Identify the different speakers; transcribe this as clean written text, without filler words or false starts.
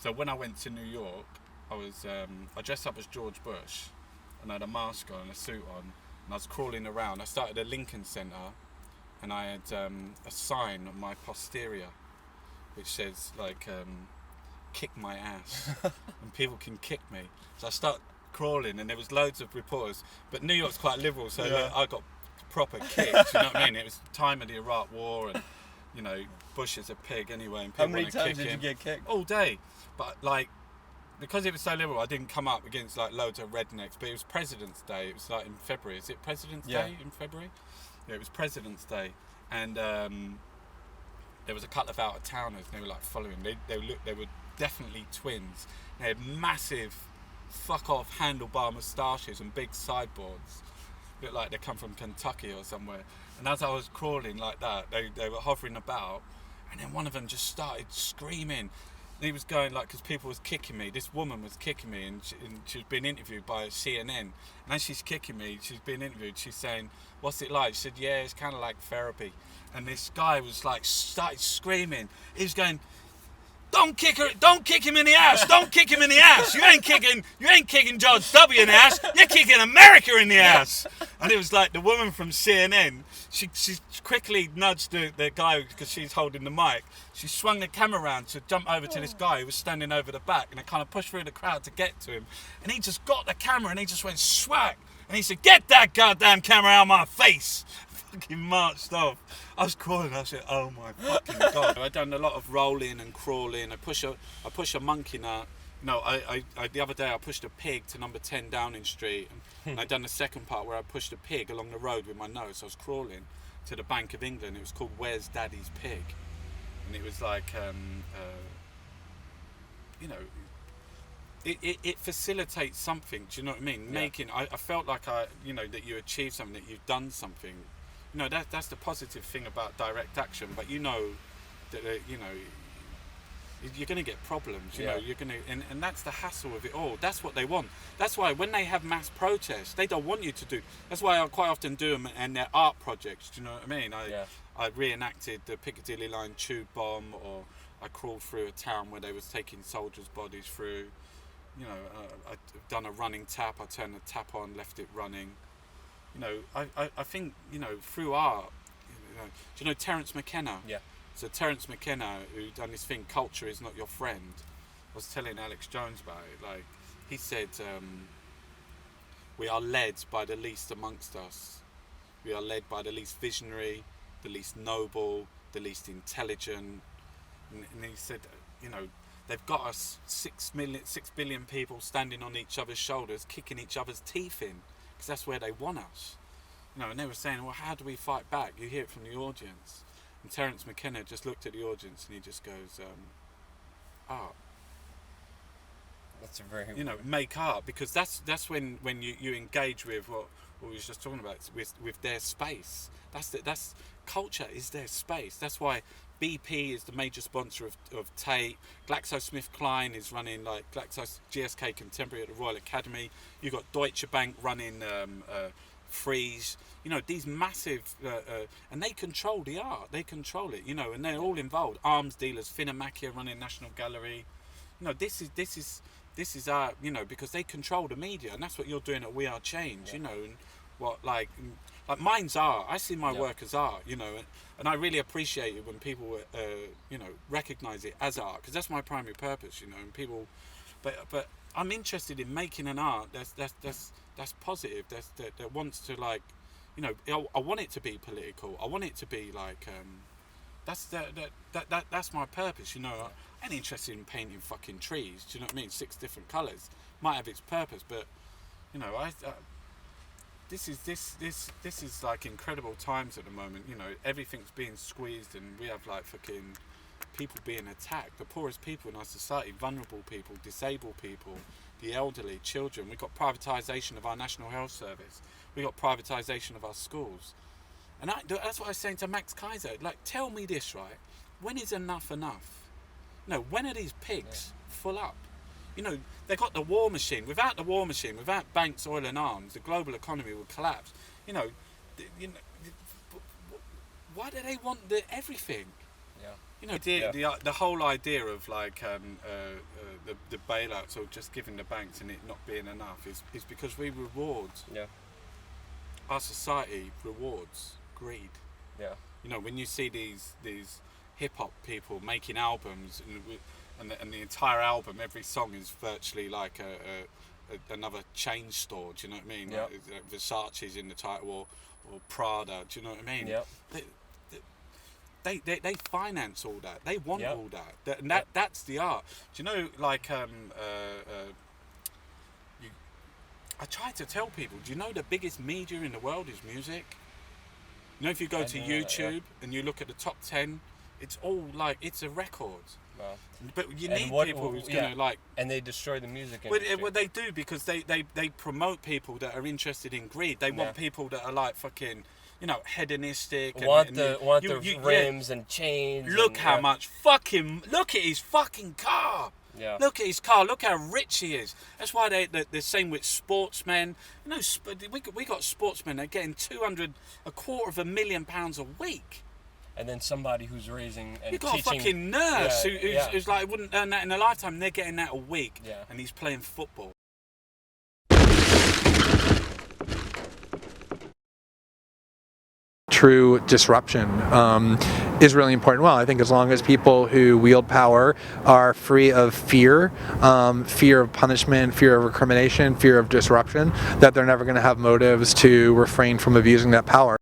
Speaker 1: So when I went to New York, I dressed up as George Bush, and I had a mask on and a suit on, and I was crawling around. I started at Lincoln Center, and I had a sign on my posterior, which says like, "Kick my ass," and people can kick me. So I start crawling, and there was loads of reporters. But New York's quite liberal, so I got proper kicked. You know what I mean? It was the time of the Iraq War, and you know, Bush is a pig anyway. And people
Speaker 2: How many
Speaker 1: want to
Speaker 2: times
Speaker 1: kick
Speaker 2: did
Speaker 1: him.
Speaker 2: you get kicked?
Speaker 1: All day, but like, because it was so liberal, I didn't come up against like loads of rednecks. But it was President's Day. It was like in February. Is it President's Day in February? Yeah, it was President's Day, and there was a couple of out of towners. And they were like following. They were definitely twins. They had massive, fuck off handlebar moustaches and big sideboards. Looked like they come from Kentucky or somewhere. And as I was crawling like that, they were hovering about, and then one of them just started screaming. He was going like, because people was kicking me. This woman was kicking me, and she's been interviewed by CNN. And as she's kicking me, she's being interviewed. She's saying, "What's it like?" She said, "Yeah, it's kind of like therapy." And this guy was like, started screaming. He was going, "Don't kick her! Don't kick him in the ass! Don't kick him in the ass! You ain't kicking George W in the ass. You're kicking America in the ass!" And it was like the woman from CNN. She quickly nudged the guy because she's holding the mic. She swung the camera around to jump over to this guy who was standing over the back, and they kind of pushed through the crowd to get to him. And he just got the camera and he just went swack. And he said, "Get that goddamn camera out of my face!" Fucking marched off. I was crawling. I said, "Oh my fucking god!" I'd done a lot of rolling and crawling. I push a monkey nut. No, I the other day I pushed a pig to number 10 Downing Street, and I'd done the second part where I pushed a pig along the road with my nose. I was crawling to the Bank of England. It was called "Where's Daddy's Pig," and it was like, you know, it facilitates something. Do you know what I mean? Yeah. I felt like that you achieved something, that you've done something. You know, that's the positive thing about direct action. But you know that you're going to get problems. You know, you're going to, and that's the hassle of it all. That's what they want. That's why when they have mass protests, they don't want you to do. That's why I quite often do them and their art projects. Do you know what I mean? I reenacted the Piccadilly Line tube bomb, or I crawled through a town where they was taking soldiers' bodies through. You know, I've done a running tap. I turned the tap on, left it running. You know, I think, you know, through art, do you know Terence McKenna? Yeah. So Terence McKenna, who done this thing, "Culture is not your friend," was telling Alex Jones about it. Like, he said, we are led by the least amongst us. We are led by the least visionary, the least noble, the least intelligent. And he said, you know, they've got us 6 billion people standing on each other's shoulders, kicking each other's teeth in, because that's where they want us. You know, and they were saying, well, how do we fight back? You hear it from the audience. And Terence McKenna just looked at the audience and he just goes, art.
Speaker 2: That's a very...
Speaker 1: You know, make art, because that's when you engage with what we was just talking about, with their space. That's culture is their space. That's why BP is the major sponsor of Tate. GlaxoSmithKline is running like GSK Contemporary at the Royal Academy. You've got Deutsche Bank running Frieze. You know, these massive, and they control the art. They control it. You know, and they're all involved. Arms dealers, Finamacchia running National Gallery. You know, this is our, you know, because they control the media, and that's what you're doing at WeAreChange. You know, and what like mine's art. I see my work as art. You know, and I really appreciate it when people, you know, recognise it as art, because that's my primary purpose. You know, and people, but I'm interested in making an art that's positive. That wants to, like, you know, I want it to be political. I want it to be like, that's my purpose. You know, I ain't interested in painting fucking trees. Do you know what I mean? 6 different colours might have its purpose, but you know, this is like incredible times at the moment. You know, everything's being squeezed, and we have like fucking people being attacked. The poorest people in our society, vulnerable people, disabled people, the elderly, children. We've got privatisation of our National Health Service. We've got privatisation of our schools. And that's what I was saying to Max Kaiser. Like, tell me this, right? When is enough enough? No, when are these pigs full up? You know, they got the war machine. Without the war machine, without banks, oil and arms, the global economy would collapse. You know, why do they want everything? You know, the whole idea of like the bailouts or just giving the banks and it not being enough is because we reward.
Speaker 2: Yeah.
Speaker 1: Our society rewards greed.
Speaker 2: Yeah.
Speaker 1: You know, when you see these hip hop people making albums and the entire album, every song is virtually like another chain store. Do you know what I mean?
Speaker 2: Yeah.
Speaker 1: Like Versace's in the title or Prada. Do you know what I mean?
Speaker 2: Yeah.
Speaker 1: They finance all that. They want
Speaker 2: Yep.
Speaker 1: all that. And that's the art. Do you know, like I try to tell people, do you know the biggest media in the world is music? You know, if you go to YouTube and you look at the top 10, it's all like, it's a record.
Speaker 2: Wow.
Speaker 1: But you need people who's going to like...
Speaker 2: And they destroy the music industry.
Speaker 1: Well, they do, because they promote people that are interested in greed. They want people that are like fucking... You know, hedonistic.
Speaker 2: Want the rims and chains.
Speaker 1: Look how much fucking... Look at his fucking car.
Speaker 2: Yeah.
Speaker 1: Look at his car. Look how rich he is. That's why they're same with sportsmen. You know, we got sportsmen that are getting £250,000 a week.
Speaker 2: And then somebody who's raising and
Speaker 1: you got
Speaker 2: teaching...
Speaker 1: a fucking nurse who's like wouldn't earn that in a lifetime. They're getting that a week.
Speaker 2: Yeah.
Speaker 1: And he's playing football.
Speaker 3: True disruption is really important. Well, I think as long as people who wield power are free of fear, fear of punishment, fear of recrimination, fear of disruption, that they're never going to have motives to refrain from abusing that power.